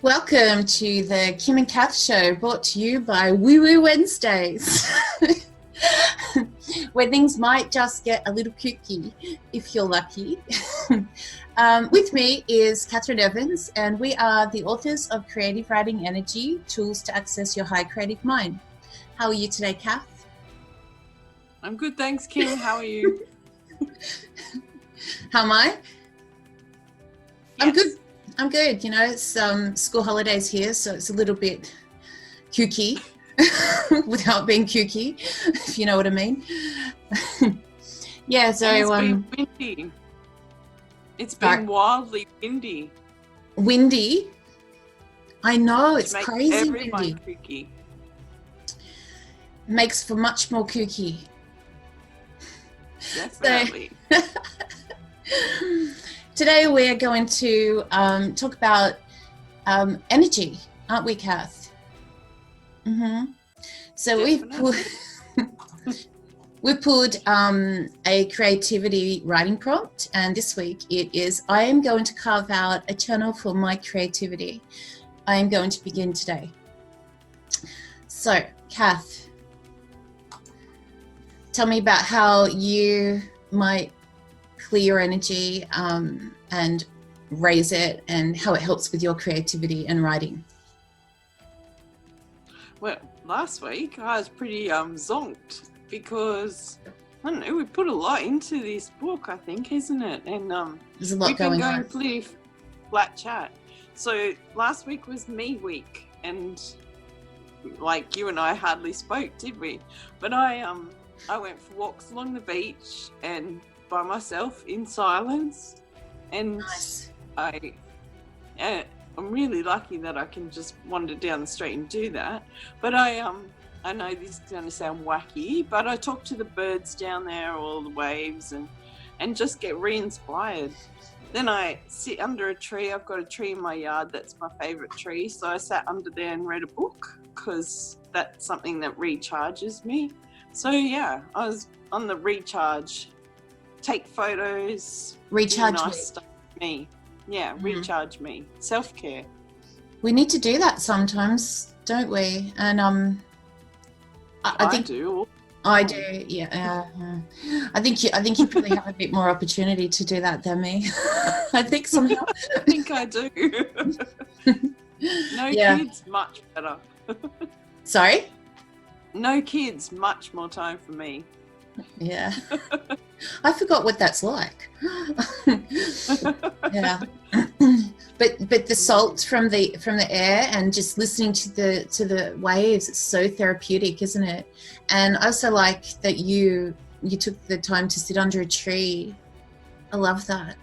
Welcome to the Kim and Kath Show, brought to you by Woo Woo Wednesdays, where things might just get a little kooky if you're lucky. With me is Catherine Evans, and we are the authors of Creative Writing Energy, Tools to Access Your High Creative Mind. How are you today, Kath? I'm good, thanks, Kim. How are you? How am I? Yes. I'm good. I'm good. You know, it's school holidays here, so it's a little bit kooky without being kooky, if you know what I mean. Yeah, so and it's been windy. It's been wildly windy. Windy? I know, it's crazy everyone windy. Kooky. Makes for much more kooky. Definitely. So, today we're going to talk about energy, aren't we, Kath? Mm-hmm. So we pulled a creativity writing prompt, and this week it is, I am going to carve out a channel for my creativity. I am going to begin today. So, Kath, tell me about how you might clear your energy and raise it, and how it helps with your creativity and writing. Well, last week I was pretty zonked because, I don't know, we put a lot into this book, I think, isn't it? And there's a lot we've been going going on. pretty flat chat. So last week was me week, and like you and I hardly spoke, did we? But I went for walks along the beach and by myself in silence, and Nice. I'm really lucky that I can just wander down the street and do that. But I know this is going to sound wacky, but I talk to the birds down there, all the waves, and just get re-inspired. Then I sit under a tree. I've got a tree in my yard that's my favourite tree, so I sat under there and read a book because that's something that recharges me. So yeah, I was on the recharge, take photos, Recharge nice me. stuff for me. Yeah, recharge me, self-care. We need to do that sometimes, don't we? And I think do. I do. Yeah. I think you probably have a bit more opportunity to do that than me. I think somehow. I think I do. No Yeah. kids, much better. Sorry? No kids, much more time for me. Yeah. I forgot what that's like. Yeah. But the salt from the air and just listening to the waves, it's so therapeutic, isn't it? And I also like that you took the time to sit under a tree. I love that.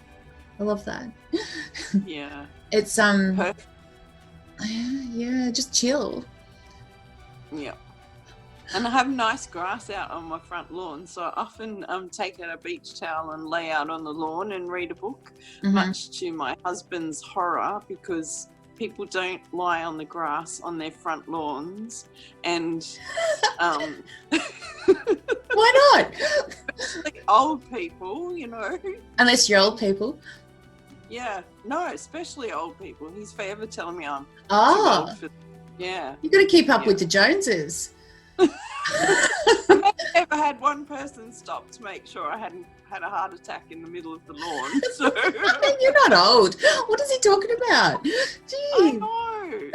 Yeah. It's Perfect. yeah, just chill. Yeah. And I have nice grass out on my front lawn, so I often take out a beach towel and lay out on the lawn and read a book, much to my husband's horror, because people don't lie on the grass on their front lawns. And Why not? especially old people, you know. Unless you're old people. Yeah, no, especially old people. He's forever telling me I'm too Oh, old for. Yeah. you've got to keep up Yeah. with the Joneses. I've never had one person stop to make sure I hadn't had a heart attack in the middle of the lawn. So You're not old. What is he talking about? Gee. I know.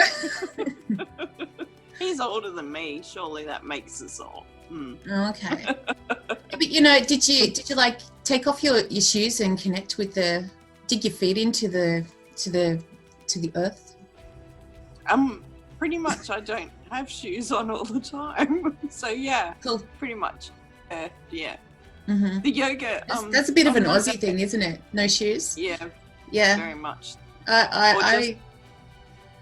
He's older than me. Surely that makes us old. Okay. But you know, did you like take off your shoes and connect with dig your feet into the earth? Pretty much I don't have shoes on all the time. So yeah, Cool. pretty much. Yeah. Mm-hmm. The yoga. That's a bit of an Aussie thing, isn't it? No shoes. Yeah, Yeah. very much. I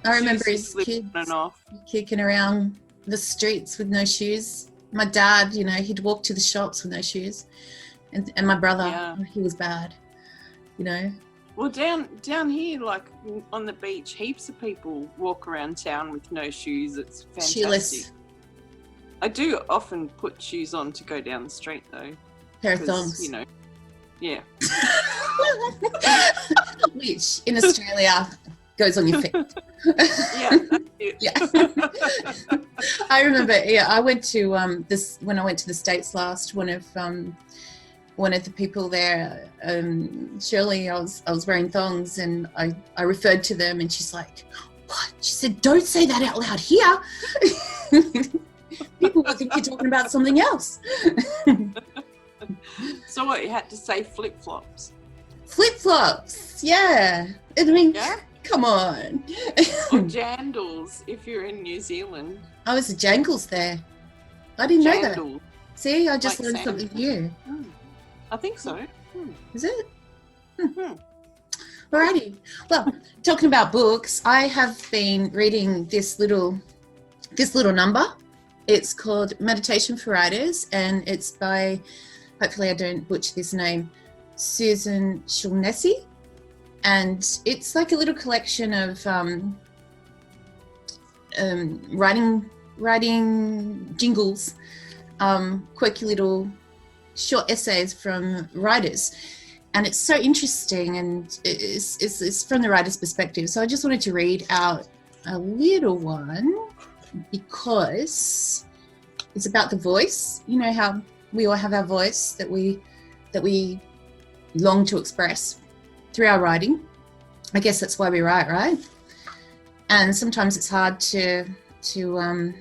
remember Shoes his slip kids on and off. kicking around the streets with no shoes. My dad, you know, he'd walk to the shops with no shoes, and my brother, Yeah. he was bad, you know. Well, down here, like on the beach, heaps of people walk around town with no shoes. It's fantastic. Shoeless. I do often put shoes on to go down the street, though. Pair of 'cause, thongs. you know, yeah. Which in Australia goes on your feet. Yeah, that's it. Yeah. I remember, I went to when I went to the States last, one of the people there, Shirley, I was wearing thongs, and I referred to them, and she's like, what? She said, don't say that out loud here. People will think you're talking about something else. So what, you had to say flip-flops? Flip-flops, yeah. I mean, Yeah? come on. Or jandals if you're in New Zealand. I was a jangles there. I didn't know that. Jandal. See, I just Like learned sand. something new. I think so. Is it? Alrighty. Well, talking about books, I have been reading this little number. It's called Meditation for Writers, and it's by, hopefully I don't butcher this name, Susan Shulnessy. And it's like a little collection of writing jingles, quirky little short essays from writers. And it's so interesting, and it's from the writer's perspective. So I just wanted to read out a little one because it's about the voice. You know how we all have our voice that we long to express through our writing. I guess that's why we write, right? And sometimes it's hard to tune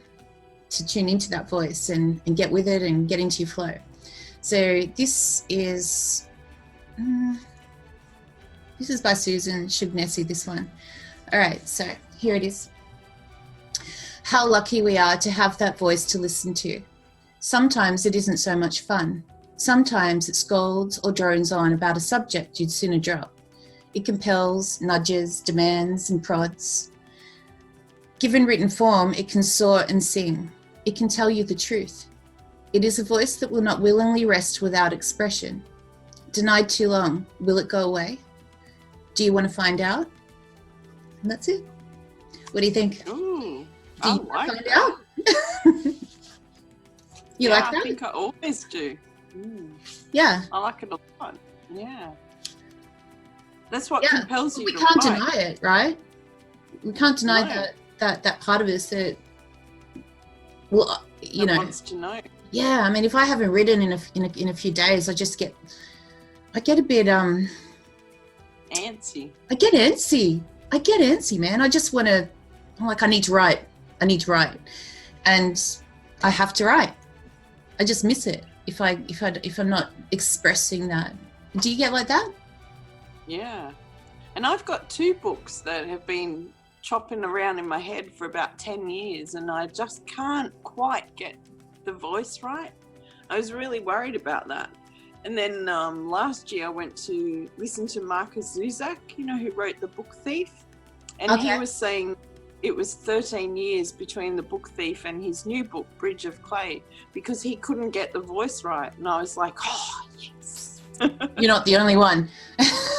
into that voice and get with it and get into your flow. So this is by Susan Shubnessy, this one. All right, so here it is. How lucky we are to have that voice to listen to. Sometimes it isn't so much fun. Sometimes it scolds or drones on about a subject you'd sooner drop. It compels, nudges, demands, and prods. Given written form, it can soar and sing. It can tell you the truth. It is a voice that will not willingly rest without expression. Denied too long, will it go away? Do you want to find out? And that's it. What do you think? Ooh, Do you want to find out? You like that? I think I always do. Yeah. I like it a lot. Yeah. That's what compels you we to can't write. deny it, right? We can't deny that part of us that, well, you know, wants to know. Yeah, I mean, if I haven't written in a few days, I get a bit Antsy. I get antsy, man. I just want to, I need to write, and I have to write. I just miss it if I'm not expressing that. Do you get like that? Yeah, and I've got 2 books that have been chopping around in my head for about 10 years, and I just can't quite get the voice right. I was really worried about that. And then last year I went to listen to Marcus Zuzak, you know, who wrote The Book Thief, and he was saying it was 13 years between The Book Thief and his new book, Bridge of Clay, because he couldn't get the voice right. And I was like, oh, yes. You're not the only one.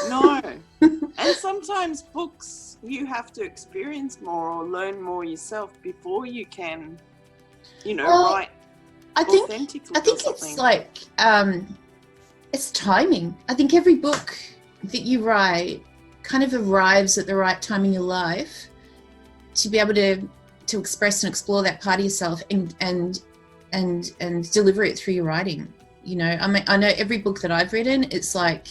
No. And sometimes books, you have to experience more or learn more yourself before you can, you know, write authentically. I think it's like, it's timing. I think every book that you write kind of arrives at the right time in your life to be able to express and explore that part of yourself and deliver it through your writing. You know, I mean, I know every book that I've written, it's like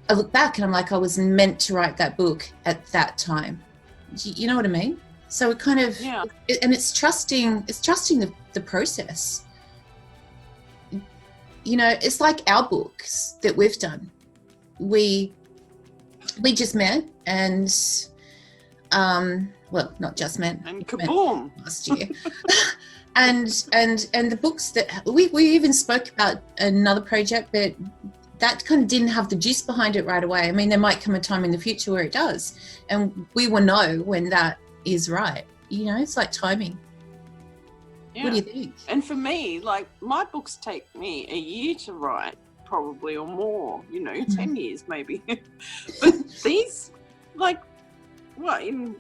I look back and I'm like, I was meant to write that book at that time. You know what I mean? So it kind of, and it's trusting the process. You know, it's like our books that we've done. We just met and, well, not just met. And kaboom! Last year. and the books that we even spoke about another project that kind of didn't have the juice behind it right away. I mean, there might come a time in the future where it does, and we will know when that is right. You know, it's like timing. Yeah. What do you think? And for me, like, my books take me a year to write, probably, or more, you know, 10 years maybe. But these, like, what, in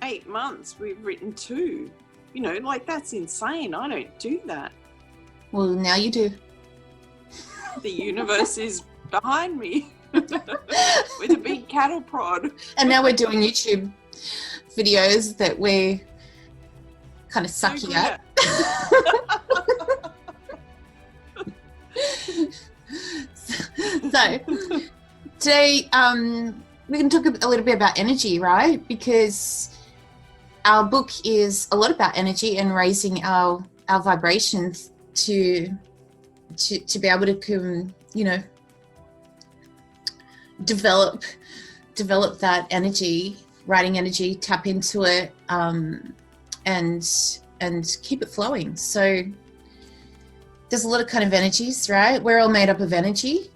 8 months we've written 2. You know, like, that's insane. I don't do that. Well, now you do. The universe is behind me. with a big cattle prod. And now we're doing YouTube videos that we're kind of sucking at. So today we're going to talk a little bit about energy, right? Because our book is a lot about energy and raising our vibrations to be able to develop that energy, writing energy, tap into it, and keep it flowing. So there's a lot of kind of energies, right? We're all made up of energy.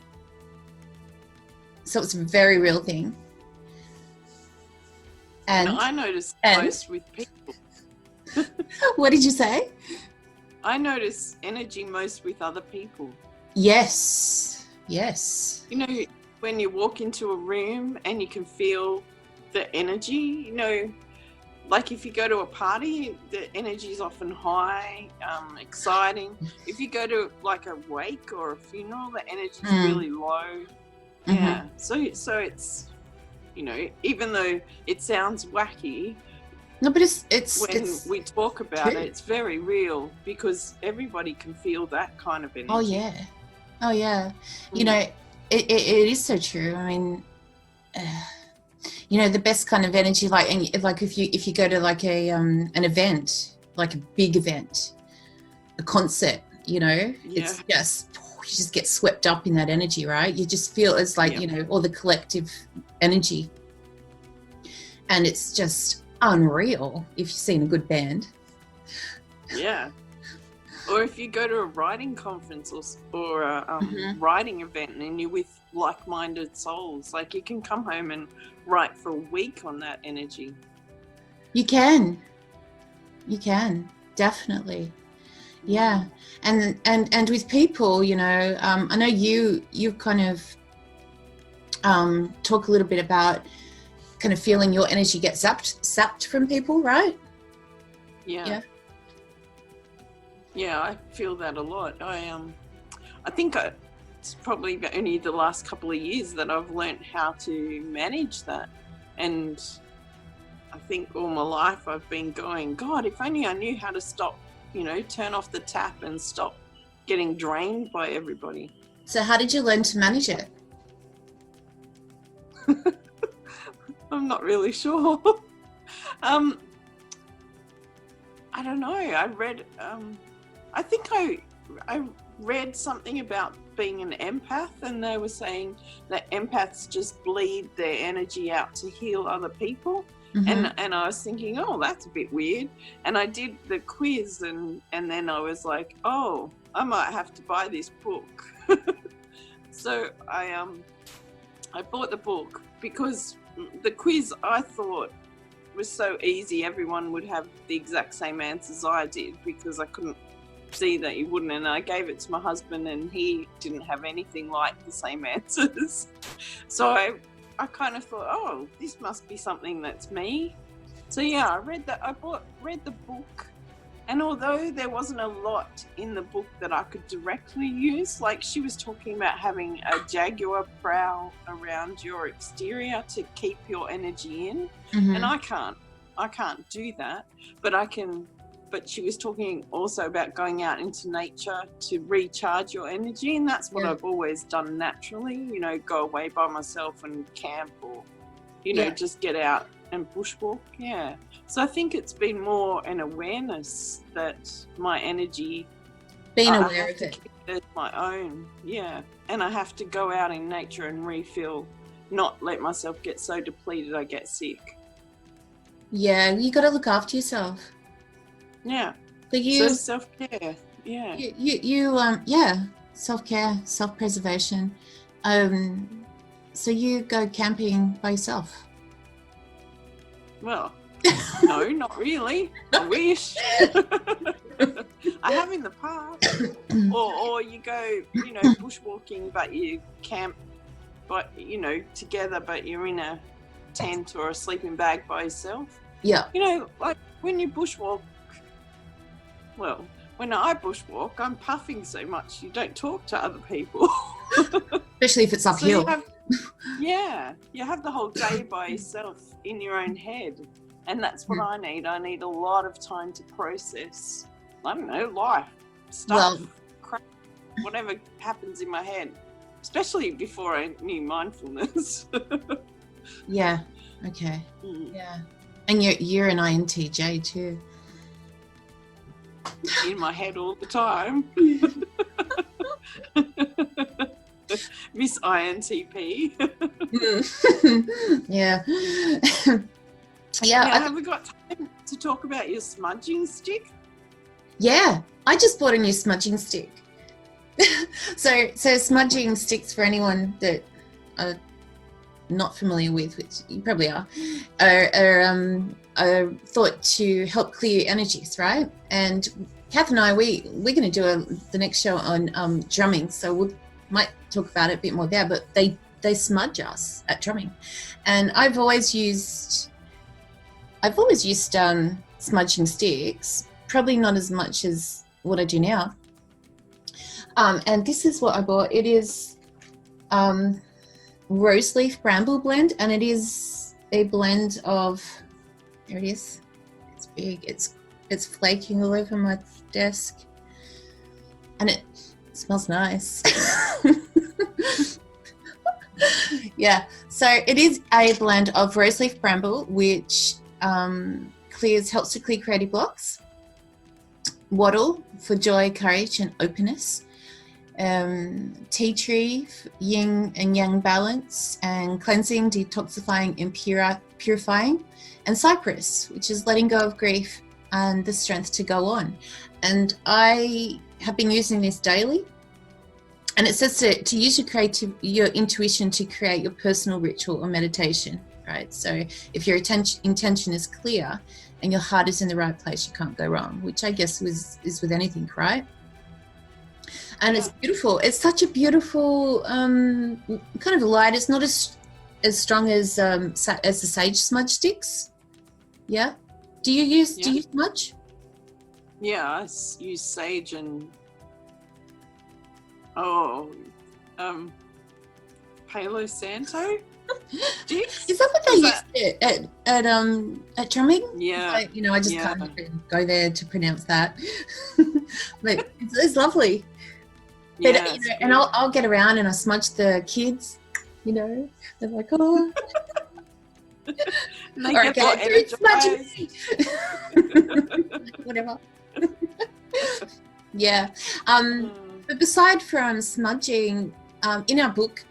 So it's a very real thing. And I notice most with people. What did you say? I notice energy most with other people. Yes. You know, when you walk into a room and you can feel the energy, like if you go to a party, the energy is often high, exciting. If you go to like a wake or a funeral, the energy is really low. Mm-hmm. Yeah. So it's, even though it sounds wacky, no, but it's when we talk about it, it's very real because everybody can feel that kind of energy. Oh yeah. It is so true. I mean, the best kind of energy, like if you go to like an event, like a big event, a concert, it's just, you just get swept up in that energy, right? You just feel it's like, all the collective energy, and it's just unreal if you've seen a good band. Yeah. Or if you go to a writing conference or a writing event and you're with like-minded souls, like you can come home and write for a week on that energy. You can definitely. Yeah. And with people, I know you kind of talk a little bit about kind of feeling your energy get sapped from people, right? Yeah, I feel that a lot. I think it's probably only the last couple of years that I've learned how to manage that. And I think all my life I've been going, God, if only I knew how to stop, turn off the tap and stop getting drained by everybody. So how did you learn to manage it? I'm not really sure. I don't know. I read, I think I read something about being an empath, and they were saying that empaths just bleed their energy out to heal other people. Mm-hmm. And I was thinking, oh, that's a bit weird. And I did the quiz, and then I was like, oh, I might have to buy this book. So I bought the book because the quiz I thought was so easy, everyone would have the exact same answers I did, because I couldn't see that you wouldn't. And I gave it to my husband and he didn't have anything like the same answers. So I kind of thought, oh, this must be something that's me. So yeah, I read the book, and although there wasn't a lot in the book that I could directly use, like she was talking about having a jaguar prowl around your exterior to keep your energy in, and I can't do that, but she was talking also about going out into nature to recharge your energy, and that's what I've always done naturally, go away by myself and camp, or just get out and bushwalk. So I think it's been more an awareness that my energy, being aware of it, keep it as my own, and I have to go out in nature and refill, not let myself get so depleted I get sick. You got to look after yourself. So self-care. Self-care, self-preservation. So you go camping by yourself? Well, no, not really. I wish. I have in the past. Or you go, bushwalking, but you camp, but together, but you're in a tent or a sleeping bag by yourself. Like when you bushwalk, well, when I bushwalk, I'm puffing so much you don't talk to other people. Especially if it's uphill. Yeah, you have the whole day by yourself in your own head. And that's what I need. I need a lot of time to process, I don't know, life, stuff, crap, whatever happens in my head, especially before I knew mindfulness. Yeah. Okay. Yeah. And you're an INTJ too. In my head all the time. Miss INTP. Yeah. Yeah. Now, have we got time to talk about your smudging stick? Yeah. I just bought a new smudging stick. So smudging sticks, for anyone that not familiar with, which you probably are thought to help clear energies, right? And Kath and I, we're going to do the next show on drumming, so we might talk about it a bit more there. But they smudge us at drumming, and I've always used smudging sticks, probably not as much as what I do now. And this is what I bought. It is rose leaf bramble blend, and it is a blend of, there it is, it's big, it's flaking all over my desk, and it smells nice. Yeah, so it is a blend of rose leaf bramble, which helps to clear creative blocks, wattle for joy, courage and openness, tea tree, yin and yang balance and cleansing, detoxifying and purifying, and cypress, which is letting go of grief and the strength to go on. And I have been using this daily, and it says to use your intuition to create your personal ritual or meditation, right? So if your intention is clear and your heart is in the right place, you can't go wrong, which I guess is with anything, right? And it's beautiful. It's such a beautiful kind of light. It's not as strong as the sage smudge sticks. Yeah. Do you smudge? Yeah, I use sage and Palo Santo sticks. Is that what they used at drumming? Yeah. I just can't even go there to pronounce that. But it's lovely. Yeah, and I'll get around and I smudge the kids, they're like, oh. And they get energized. Whatever. Yeah. But beside from smudging, in our book,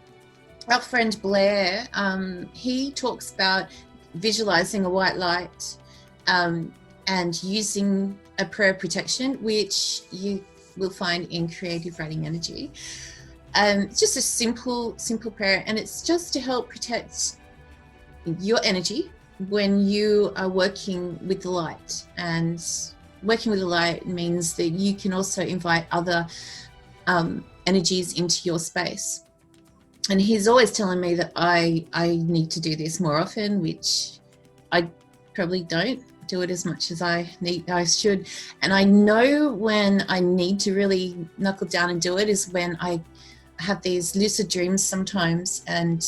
our friend Blair, he talks about visualizing a white light and using a prayer of protection, which you will find in creative writing energy. It's just a simple prayer, and it's just to help protect your energy when you are working with the light. And working with the light means that you can also invite other energies into your space. And he's always telling me that I need to do this more often, which I probably don't do it as much as I should. And I know when I need to really knuckle down and do it is when I have these lucid dreams sometimes, and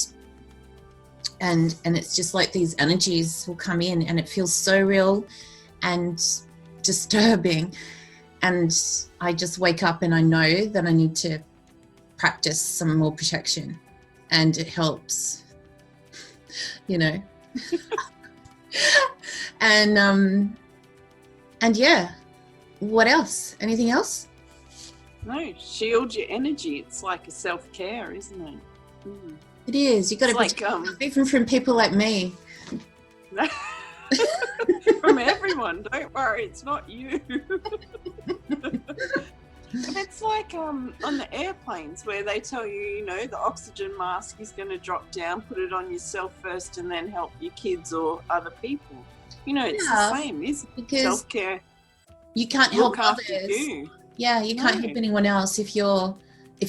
it's just like these energies will come in and it feels so real and disturbing, and I just wake up and I know that I need to practice some more protection, and it helps, and yeah, what else? Anything else? No, shield your energy. It's like a self-care, isn't it? Mm. It is. You got to protect yourself, even from people like me. From everyone, don't worry, it's not you. But it's like on the airplanes where they tell you, the oxygen mask is going to drop down, put it on yourself first and then help your kids or other people. It's the same, isn't it? Because self-care. You can't help others. You. Yeah, you can't help anyone else if you're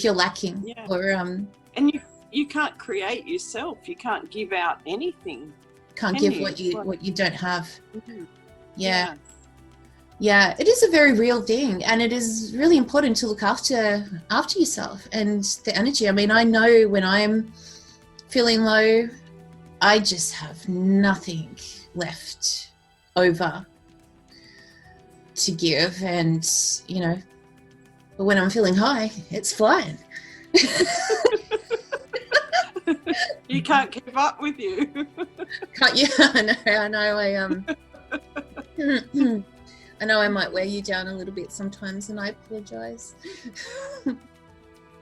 lacking. Yeah. Or and you can't create yourself. You can't give out anything. Can't give what you don't have. Mm-hmm. Yeah. Yeah, it is a very real thing, and it is really important to look after yourself and the energy. I mean, I know when I'm feeling low, I just have nothing left over to give. And, you know, but when I'm feeling high, it's flying. You can't keep up with you. Can't you? I know. I know I might wear you down a little bit sometimes, and I apologise.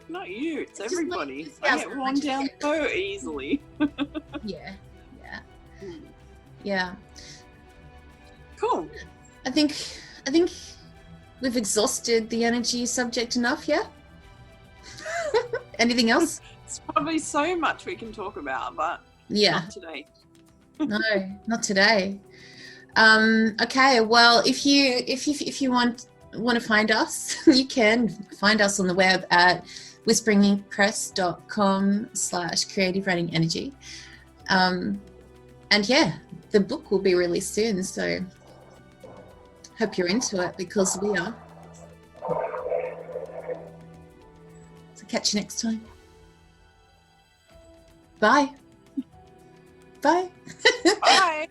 Not you, it's Just everybody. like- I get worn down so easily. Yeah. Yeah. Cool. I think we've exhausted the energy subject enough, yeah? Anything else? It's probably so much we can talk about, but Yeah. not today. No, not today. Okay, well, if you want to find us, you can find us on the web at whisperinginkpress.com/creative writing energy. And yeah, the book will be released soon, so hope you're into it, because we are. So catch you next time. Bye. Bye. Bye.